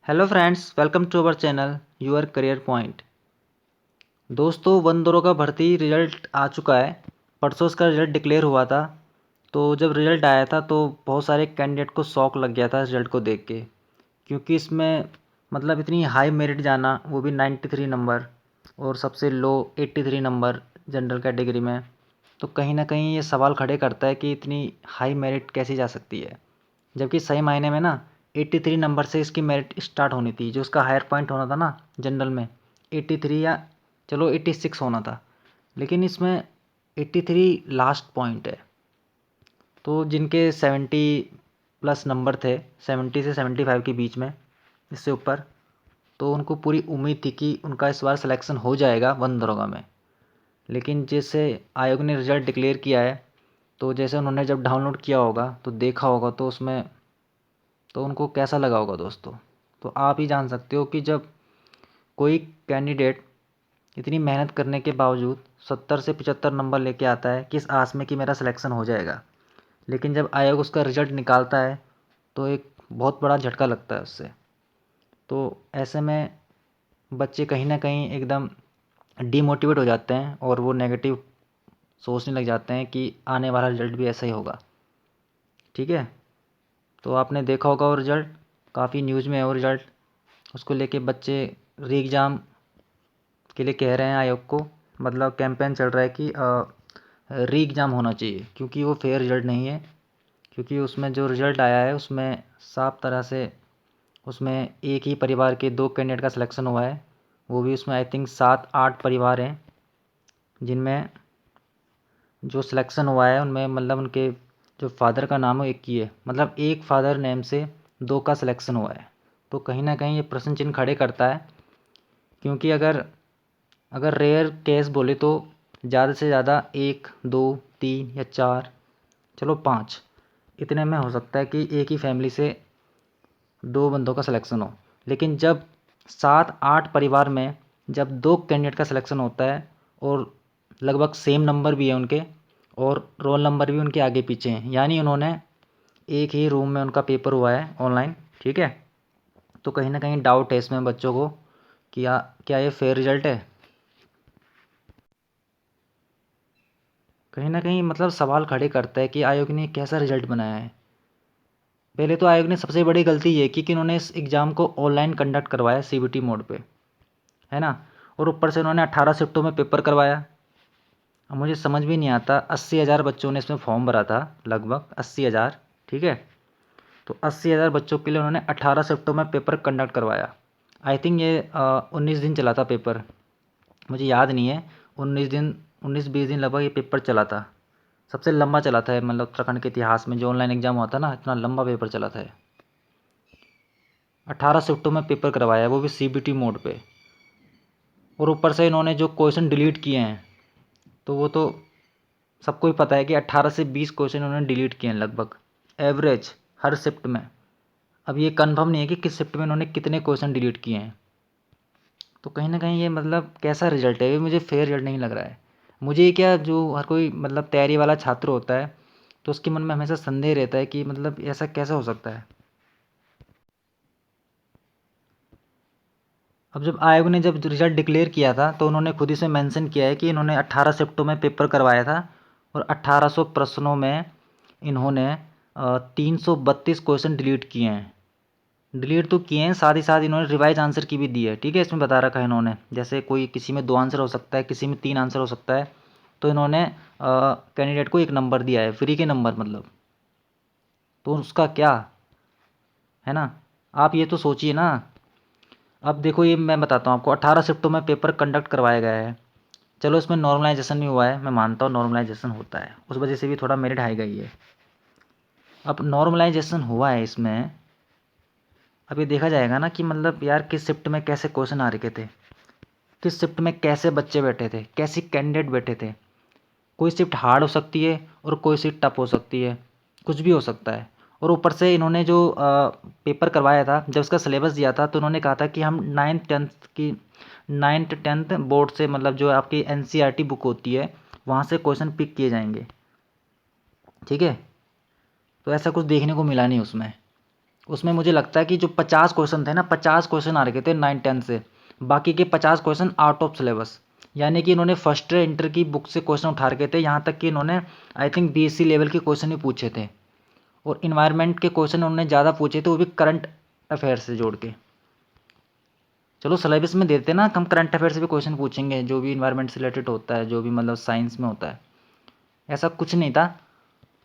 Hello friends, welcome to our channel your career point. दोस्तों, वन दौरों का भर्ती रिजल्ट आ चुका है। परसों इसका रिजल्ट डिक्लेयर हुआ था। तो जब रिजल्ट आया था तो बहुत सारे कैंडिडेट को शौक लग गया था रिजल्ट को देख के, क्योंकि इसमें मतलब इतनी हाई मेरिट जाना, वो भी 93 नंबर, और सबसे लो 83 नंबर जनरल कैटेगरी में। तो कहीं ना कहीं ये सवाल खड़े करता है कि इतनी हाई मेरिट कैसी जा सकती है, जबकि सही मायने में ना 83 नंबर से इसकी मेरिट स्टार्ट होनी थी। जो उसका हायर पॉइंट होना था ना जनरल में, 83 या चलो 86 होना था, लेकिन इसमें 83 लास्ट पॉइंट है। तो जिनके 70 प्लस नंबर थे, 70 से 75 के बीच में, इससे ऊपर, तो उनको पूरी उम्मीद थी कि उनका इस बार सिलेक्शन हो जाएगा वन दरोगा में। लेकिन जैसे आयोग ने रिजल्ट डिक्लेयर किया है, तो जैसे उन्होंने जब डाउनलोड किया होगा तो देखा होगा, तो उसमें तो उनको कैसा लगा होगा दोस्तों। तो आप ही जान सकते हो कि जब कोई कैंडिडेट इतनी मेहनत करने के बावजूद 70 से 75 नंबर लेके आता है किस आस में कि मेरा सिलेक्शन हो जाएगा, लेकिन जब आयोग उसका रिजल्ट निकालता है तो एक बहुत बड़ा झटका लगता है उससे। तो ऐसे में बच्चे कहीं ना कहीं एकदम डीमोटिवेट हो जाते हैं और वो नेगेटिव सोचने लग जाते हैं कि आने वाला रिजल्ट भी ऐसा ही होगा। ठीक है, तो आपने देखा होगा वो रिज़ल्ट, काफ़ी न्यूज़ में है वो रिज़ल्ट। उसको लेके बच्चे री एग्ज़ाम के लिए कह रहे हैं आयोग को, मतलब कैंपेन चल रहा है कि री एग्ज़ाम होना चाहिए, क्योंकि वो फेयर रिज़ल्ट नहीं है। क्योंकि उसमें जो रिज़ल्ट आया है उसमें साफ तरह से उसमें एक ही परिवार के दो कैंडिडेट का सिलेक्शन हुआ है। वो भी उसमें आई थिंक 7-8 परिवार हैं, जिनमें जो सिलेक्शन हुआ है उनमें मतलब उनके जो फादर का नाम है एक ही है, मतलब एक फादर नेम से दो का सिलेक्शन हुआ है। तो कहीं ना कहीं ये प्रश्न चिन्ह खड़े करता है, क्योंकि अगर अगर रेयर केस बोले तो ज़्यादा से ज़्यादा एक दो तीन या चार, चलो पाँच, इतने में हो सकता है कि एक ही फैमिली से दो बंदों का सिलेक्शन हो। लेकिन जब 7-8 परिवार में जब दो कैंडिडेट का सिलेक्शन होता है, और लगभग सेम नंबर भी है उनके, और रोल नंबर भी उनके आगे पीछे हैं, यानी उन्होंने एक ही रूम में उनका पेपर हुआ है ऑनलाइन। ठीक है, तो कहीं ना कहीं डाउट है इसमें बच्चों को कि क्या ये फेयर रिजल्ट है। कहीं ना कहीं मतलब सवाल खड़े करता है कि आयोग ने कैसा रिजल्ट बनाया है। पहले तो आयोग ने सबसे बड़ी गलती ये की कि उन्होंने इस एग्ज़ाम को ऑनलाइन कंडक्ट करवाया सीबीटी मोड पे, है ना। और ऊपर से उन्होंने 18 शिफ्टों में पेपर करवाया। अब मुझे समझ भी नहीं आता, 80,000 बच्चों ने इसमें फॉर्म भरा था, लगभग 80,000। ठीक है, तो 80,000 बच्चों के लिए उन्होंने 18 शिफ्टों में पेपर कंडक्ट करवाया। आई थिंक ये 19 दिन चला था पेपर, मुझे याद नहीं है। 19 दिन, 19-20 दिन लगभग ये पेपर चला था। सबसे लंबा चला था मतलब उत्तराखंड के इतिहास में जो ऑनलाइन एग्ज़ाम हुआ था ना, इतना लंबा पेपर चला था। 18 शिफ्टों में पेपर करवाया, वो भी सीबीटी मोड पे। और ऊपर से इन्होंने जो क्वेश्चन डिलीट किए हैं, तो वो तो सबको ही पता है कि 18 से 20 क्वेश्चन इन्होंने डिलीट किए हैं लगभग, एवरेज हर शिफ्ट में। अब ये कंफर्म नहीं है कि किस शिफ्ट में इन्होंने कितने क्वेश्चन डिलीट किए हैं। तो कहीं ना कहीं ये मतलब कैसा रिजल्ट है, ये मुझे फेयर रिजल्ट नहीं लग रहा है। मुझे क्या, जो हर कोई मतलब तैयारी वाला छात्र होता है, तो उसके मन में हमेशा संदेह रहता है कि मतलब ऐसा कैसा हो सकता है। अब जब आयोग ने जब रिजल्ट डिक्लेयर किया था तो उन्होंने खुद ही से मेंशन किया है कि इन्होंने 18 शिफ्टों में पेपर करवाया था, और 1800 प्रश्नों में इन्होंने 332 क्वेश्चन डिलीट किए हैं। डिलीट तो किए हैं, साथ ही साथ इन्होंने रिवाइज आंसर की भी दी है। ठीक है, इसमें बता रखा है इन्होंने, जैसे कोई किसी में 2 आंसर हो सकता है, किसी में 3 आंसर हो सकता है, तो इन्होंने कैंडिडेट को एक नंबर दिया है, फ्री के नंबर मतलब। तो उसका क्या है ना, आप ये तो सोचिए ना। अब देखो, ये मैं बताता हूँ आपको, 18 शिफ्टों में पेपर कंडक्ट करवाया गया है। चलो इसमें नॉर्मलाइजेशन भी हुआ है, मैं मानता हूँ नॉर्मलाइजेशन होता है, उस वजह से भी थोड़ा मेरिट हाई गई है। अब नॉर्मलाइजेशन हुआ है इसमें, अब ये देखा जाएगा ना कि मतलब यार किस शिफ्ट में कैसे क्वेश्चन आ रखे थे, किस शिफ्ट में कैसे बच्चे बैठे थे, कैसे कैंडिडेट बैठे थे। कोई शिफ्ट हार्ड हो सकती है और कोई शिफ्ट टफ हो सकती है, कुछ भी हो सकता है। और ऊपर से इन्होंने जो पेपर करवाया था, जब उसका सिलेबस दिया था तो उन्होंने कहा था कि हम 9th 10th बोर्ड से, मतलब जो आपकी एनसीईआरटी बुक होती है वहाँ से क्वेश्चन पिक किए जाएंगे। ठीक है, तो ऐसा कुछ देखने को मिला नहीं उसमें। उसमें मुझे लगता है कि जो 50 क्वेश्चन थे ना, 50 क्वेश्चन आ रखे थे 9-10 से, बाकी के 50 क्वेश्चन आउट ऑफ सिलेबस। यानी कि इन्होंने फर्स्ट ईयर इंटर की बुक से क्वेश्चन उठा रखे थे, यहाँ तक कि इन्होंने आई थिंक बीएससी लेवल के क्वेश्चन भी पूछे थे, और इन्वायरमेंट के क्वेश्चन उन्होंने ज़्यादा पूछे थे, वो भी करंट अफेयर से जोड़ के। चलो सिलेबस में देते ना, हम करंट अफेयर से भी क्वेश्चन पूछेंगे, जो भी इन्वायरमेंट से रिलेटेड होता है, जो भी मतलब साइंस में होता है। ऐसा कुछ नहीं था।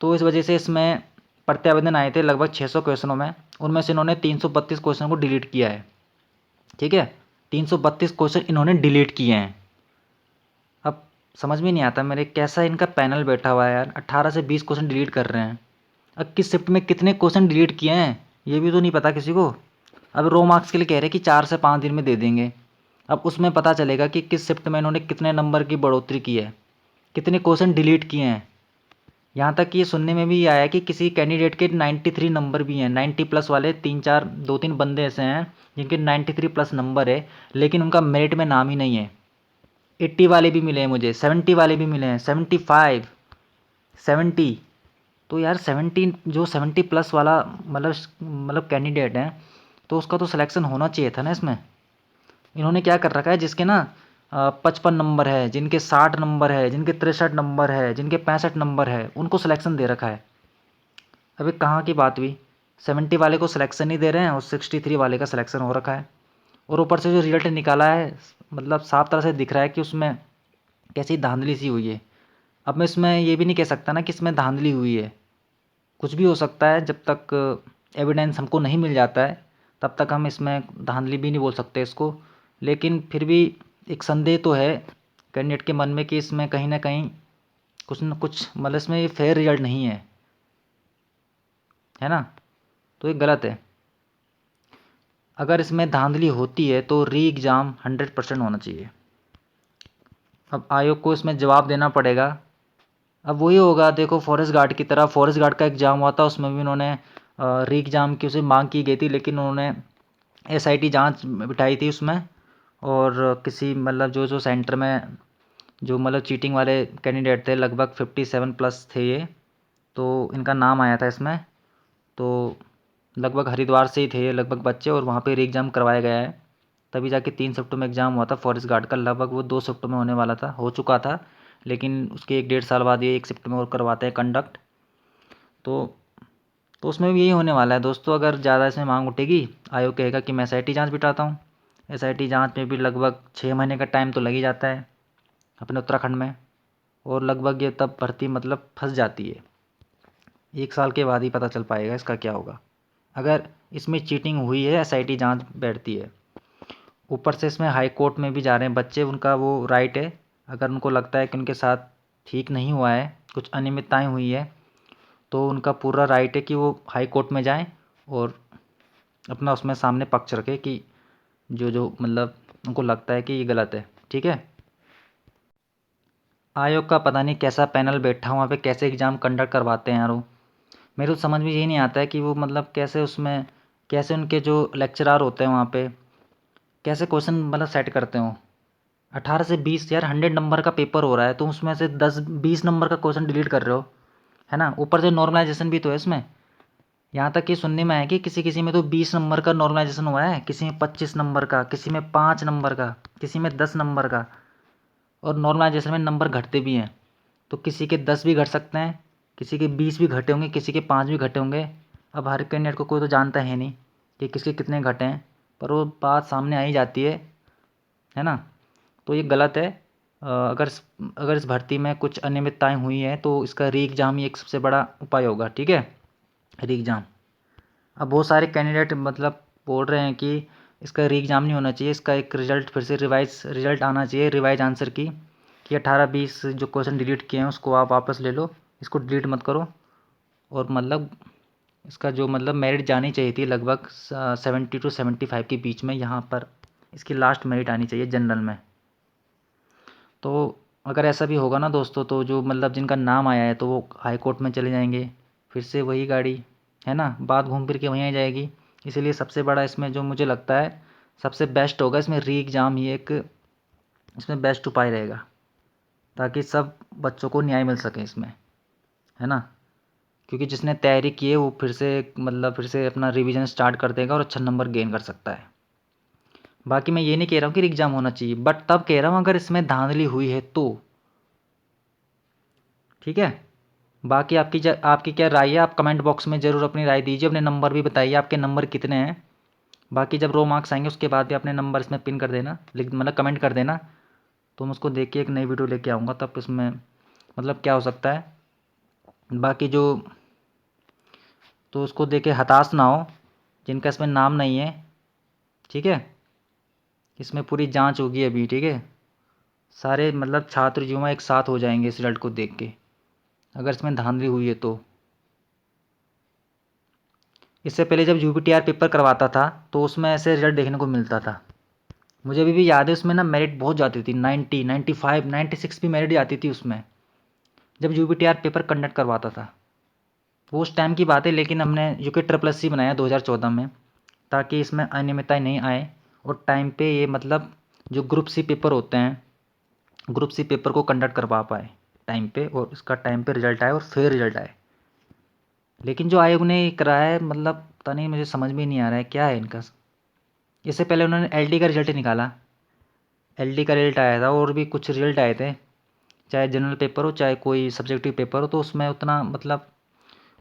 तो इस वजह से इसमें प्रत्यावेदन आए थे लगभग 600 क्वेश्चनों में, उनमें से इन्होंने 332 क्वेश्चन को डिलीट किया है। ठीक है, 332 क्वेश्चन इन्होंने डिलीट किए हैं। अब समझ में नहीं आता मेरे, कैसा इनका पैनल बैठा हुआ है यार, 18 से 20 क्वेश्चन डिलीट कर रहे हैं। अब किस शिफ्ट में कितने क्वेश्चन डिलीट किए हैं ये भी तो नहीं पता किसी को। अब रो मार्क्स के लिए कह रहे हैं कि 4 से 5 दिन में दे देंगे। अब उसमें पता चलेगा कि किस शिफ्ट में इन्होंने कितने नंबर की बढ़ोतरी की है, कितने क्वेश्चन डिलीट किए हैं। यहाँ तक कि ये सुनने में भी आया है कि किसी कैंडिडेट के 93 नंबर भी हैं, 90 प्लस वाले 2-3 बंदे ऐसे हैं जिनके 93 प्लस नंबर है, लेकिन उनका मेरिट में नाम ही नहीं है। 80 वाले भी मिले हैं मुझे, 70 वाले भी मिले हैं, 75, 70। तो यार 70, जो 70 प्लस वाला मतलब कैंडिडेट है, तो उसका तो सिलेक्शन होना चाहिए था ना इसमें। इन्होंने क्या कर रखा है, जिसके ना 55 नंबर है, जिनके 60 नंबर है, जिनके 63 नंबर है, जिनके 65 नंबर है, उनको सिलेक्शन दे रखा है। अभी कहाँ की बात हुई, 70 वाले को सिलेक्शन नहीं दे रहे हैं और 63 वाले का सिलेक्शन हो रखा है। और ऊपर से जो रिजल्ट निकाला है, मतलब साफ तरह से दिख रहा है कि उसमें कैसी धांधली सी हुई है। अब मैं इसमें ये भी नहीं कह सकता ना कि इसमें धांधली हुई है, कुछ भी हो सकता है। जब तक एविडेंस हमको नहीं मिल जाता है तब तक हम इसमें धांधली भी नहीं बोल सकते इसको। लेकिन फिर भी एक संदेह तो है कैंडिडेट के मन में कि इसमें कहीं ना कहीं कुछ न कुछ मतलब इसमें ये फेयर रिजल्ट नहीं है ना, तो ये गलत है। अगर इसमें धांधली होती है तो री एग्ज़ाम 100% होना चाहिए। अब आयोग को इसमें जवाब देना पड़ेगा। अब वही होगा, देखो फॉरेस्ट गार्ड की तरह, फॉरेस्ट गार्ड का एग्ज़ाम हुआ था, उसमें भी उन्होंने री एग्ज़ाम की उसे मांग की गई थी, लेकिन उन्होंने एसआईटी जांच बिठाई थी उसमें। और किसी मतलब जो जो सेंटर में जो मतलब चीटिंग वाले कैंडिडेट थे, लगभग 57 प्लस थे ये, तो इनका नाम आया था इसमें। तो लगभग हरिद्वार से ही थे ये लगभग बच्चे, और वहाँ पे री एग्ज़ाम करवाया गया है। तभी जाके 3 शिफ्ट में एग्ज़ाम हुआ था फॉरेस्ट गार्ड का, लगभग वो 2 शिफ्ट में होने वाला था, हो चुका था, लेकिन उसके 1-1.5 साल बाद ये 1 शिफ्ट में और करवाते हैं कंडक्ट। तो तो उसमें भी यही होने वाला है दोस्तों। अगर ज़्यादा इसमें मांग उठेगी, आयोग कहेगा कि मैं एसआईटी जांच बिठाता हूँ। एसआईटी जांच में भी लगभग 6 महीने का टाइम तो लग ही जाता है अपने उत्तराखंड में, और लगभग ये तब भर्ती मतलब फंस जाती है। 1 साल के बाद ही पता चल पाएगा इसका क्या होगा, अगर इसमें चीटिंग हुई है, एसआईटी जांच बैठती है। ऊपर से इसमें हाई कोर्ट में भी जा रहे हैं बच्चे, उनका वो राइट है। अगर उनको लगता है कि उनके साथ ठीक नहीं हुआ है, कुछ अनियमितताएँ हुई है, तो उनका पूरा राइट है कि वो हाई कोर्ट में जाएं और अपना उसमें सामने पक्ष रखें कि जो जो मतलब उनको लगता है कि ये गलत है। ठीक है, आयोग का पता नहीं कैसा पैनल बैठा हुआ, वहाँ पे कैसे एग्ज़ाम कंडक्ट करवाते हैं यार वो। मेरे तो समझ में यही नहीं आता है कि वो मतलब कैसे उसमें, कैसे उनके जो लेक्चरार होते हैं वहाँ पे कैसे क्वेश्चन मतलब सेट करते हो। 18 से 20 यार, 100 नंबर का पेपर हो रहा है, तुम उसमें से 10-20 नंबर का क्वेश्चन डिलीट कर रहे हो, है ना। ऊपर से नॉर्मलाइजेशन भी तो है इसमें। यहाँ तक कि सुनने में आया कि किसी किसी में तो 20 नंबर का नॉर्मलाइजेशन हुआ है, किसी में 25 नंबर का, किसी में 5 नंबर का, किसी में 10 नंबर का। और नॉर्मलाइजेशन में नंबर घटते भी हैं, तो किसी के 10 भी घट सकते हैं, किसी के 20 भी घटे होंगे, किसी के 5 भी घटे होंगे। अब हर कैंडिडेट को कोई तो जानता है नहीं कि किसके कितने घटे हैं, पर वो बात सामने आ ही जाती है ना। तो ये गलत है। अगर इस भर्ती में कुछ अनियमितताएँ हुई हैं तो इसका री एग्ज़ाम ही एक सबसे बड़ा उपाय होगा। ठीक है, री एग्ज़ाम। अब बहुत सारे कैंडिडेट मतलब बोल रहे हैं कि इसका री एग्ज़ाम नहीं होना चाहिए, इसका एक रिज़ल्ट फिर से रिवाइज रिज़ल्ट आना चाहिए, रिवाइज आंसर की, कि 18-20 जो क्वेश्चन डिलीट किए हैं उसको आप वापस ले लो, इसको डिलीट मत करो। और मतलब इसका जो मतलब मेरिट जानी चाहिए थी लगभग 70 to 75 के बीच में, यहाँ पर इसकी लास्ट मेरिट आनी चाहिए जनरल में। तो अगर ऐसा भी होगा ना दोस्तों, तो जो मतलब जिनका नाम आया है तो वो हाई कोर्ट में चले जाएंगे, फिर से वही गाड़ी, है ना, बात घूम फिर के वहीं आ जाएगी। इसीलिए सबसे बड़ा इसमें जो मुझे लगता है सबसे बेस्ट होगा, इसमें री एग्ज़ाम ही एक इसमें बेस्ट उपाय रहेगा, ताकि सब बच्चों को न्याय मिल सके इसमें, है ना। क्योंकि जिसने तैयारी की है वो फिर से अपना रिवीजन स्टार्ट कर देगा और अच्छा नंबर गेन कर सकता है। बाकी मैं ये नहीं कह रहा हूँ कि एग्ज़ाम होना चाहिए, बट तब कह रहा हूँ अगर इसमें धांधली हुई है तो। ठीक है। बाकी आपकी क्या राय है, आप कमेंट बॉक्स में ज़रूर अपनी राय दीजिए, अपने नंबर भी बताइए आपके नंबर कितने हैं। बाकी जब रो मार्क्स आएंगे उसके बाद भी अपने नंबर इसमें पिन कर देना, मतलब कमेंट कर देना, तो मैं उसको देख के एक नई वीडियो लेके आऊँगा। तब इसमें मतलब क्या हो सकता है, बाकी जो तो उसको देख के हताश ना हो जिनका इसमें नाम नहीं है। ठीक है। इसमें पूरी जांच होगी अभी। ठीक है। सारे मतलब छात्र जुमा एक साथ हो जाएंगे इस रिजल्ट को देख के, अगर इसमें धांधली हुई है तो। इससे पहले जब यूपीटीआर पेपर करवाता था तो उसमें ऐसे रिजल्ट देखने को मिलता था। मुझे अभी भी याद है उसमें ना मेरिट बहुत जाती थी, 90, 95, 96 भी मेरिट जाती थी उसमें, जब यूपीटीआर पेपर कंडक्ट करवाता था। वो उस टाइम की बात है, लेकिन हमने यूके ट्रिपल सी बनाया 2014 में, ताकि इसमें अनियमितताएं नहीं आए और टाइम पे ये मतलब जो ग्रुप सी पेपर होते हैं, ग्रुप सी पेपर को कंडक्ट करवा पाए टाइम पे, और इसका टाइम पे रिजल्ट आए और फेयर रिजल्ट आए। लेकिन जो आयोग ने कराया है मतलब पता नहीं, मुझे समझ में नहीं आ रहा है क्या है इनका। इससे पहले उन्होंने एलडी का रिजल्ट निकाला, एलडी का रिजल्ट आया था, और भी कुछ रिजल्ट आए थे, चाहे जनरल पेपर हो चाहे कोई सब्जेक्टिव पेपर हो, तो उसमें उतना मतलब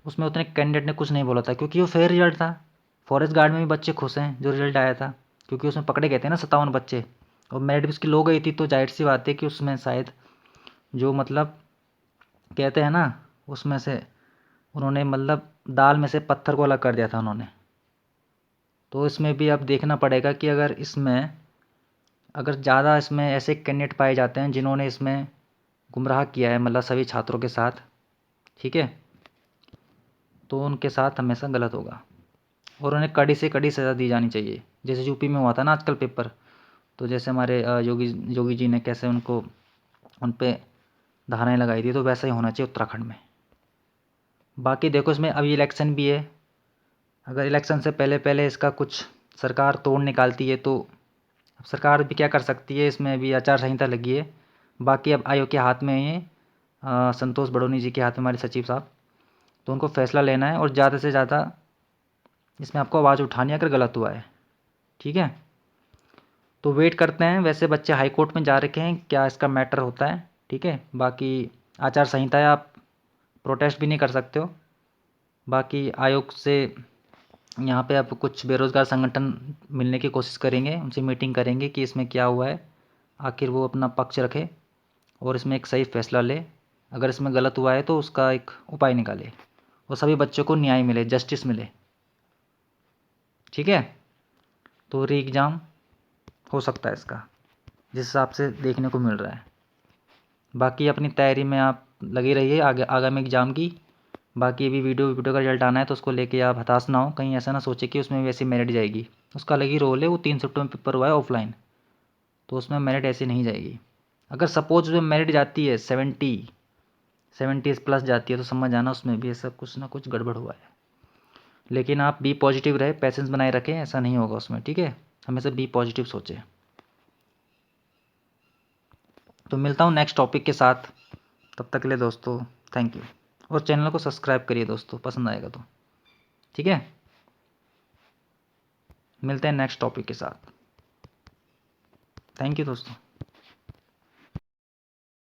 उसमें उतने कैंडिडेट ने कुछ नहीं बोला था, क्योंकि वो फेयर रिजल्ट था। फॉरेस्ट गार्ड में भी बच्चे खुश हैं जो रिजल्ट आया था, क्योंकि उसमें पकड़े गए थे ना 57 बच्चे, और मेरिट भी उसकी लो गई थी, तो जाहिर सी बात है कि उसमें शायद जो मतलब कहते हैं ना, उसमें से उन्होंने मतलब दाल में से पत्थर को अलग कर दिया था उन्होंने। तो इसमें भी अब देखना पड़ेगा कि अगर ज़्यादा इसमें ऐसे कैंडिडेट पाए जाते हैं जिन्होंने इसमें गुमराह किया है मतलब सभी छात्रों के साथ, ठीक है, तो उनके साथ हमेशा गलत होगा और उन्हें कड़ी से कड़ी सज़ा दी जानी चाहिए। जैसे यूपी में हुआ था ना आजकल पेपर, तो जैसे हमारे योगी योगी जी ने कैसे उन पे धाराएँ लगाई थी, तो वैसा ही होना चाहिए उत्तराखंड में। बाकी देखो इसमें अभी इलेक्शन भी है, अगर इलेक्शन से पहले पहले इसका कुछ सरकार तोड़ निकालती है तो अब सरकार भी क्या कर सकती है, इसमें भी आचार संहिता लगी है। बाकी अब आयोग के हाथ में है ये, संतोष बड़ोनी जी के हाथ में, हमारे सचिव साहब, तो उनको फैसला लेना है और ज़्यादा से ज़्यादा इसमें आपको आवाज़ उठानी है अगर गलत हुआ है। ठीक है। तो वेट करते हैं, वैसे बच्चे हाई कोर्ट में जा रखे हैं, क्या इसका मैटर होता है। ठीक है। बाकी आचार संहिता है, आप प्रोटेस्ट भी नहीं कर सकते हो। बाकी आयोग से यहाँ पे अब कुछ बेरोज़गार संगठन मिलने की कोशिश करेंगे, उनसे मीटिंग करेंगे कि इसमें क्या हुआ है, आखिर वो अपना पक्ष रखे और इसमें एक सही फैसला ले। अगर इसमें गलत हुआ है तो उसका एक उपाय निकाले और सभी बच्चों को न्याय मिले, जस्टिस मिले। ठीक है। तो री एग्ज़ाम हो सकता है इसका, जिस हिसाब से देखने को मिल रहा है। बाकी अपनी तैयारी में आप लगे रहिए आगे आगामी एग्ज़ाम की। बाकी अभी वीडियो का रिजल्ट आना है, तो उसको लेके आप हताश ना हो, कहीं ऐसा ना सोचे कि उसमें वैसी मेरिट जाएगी। उसका अलग ही रोल है, वो 3 शिफ्टों में पेपर हुआ है ऑफलाइन, तो उसमें मेरिट ऐसी नहीं जाएगी। अगर सपोज उसमें मेरिट जाती है 70 प्लस जाती है, तो समझ आना उसमें भी ऐसा कुछ ना कुछ गड़बड़ हुआ है। लेकिन आप बी पॉजिटिव रहे, पैसेंस बनाए रखें, ऐसा नहीं होगा उसमें। ठीक है। हमेशा बी पॉजिटिव सोचें। तो मिलता हूँ नेक्स्ट टॉपिक के साथ, तब तक के लिए दोस्तों थैंक यू, और चैनल को सब्सक्राइब करिए दोस्तों, पसंद आएगा तो। ठीक है। मिलते हैं नेक्स्ट टॉपिक के साथ। थैंक यू दोस्तों।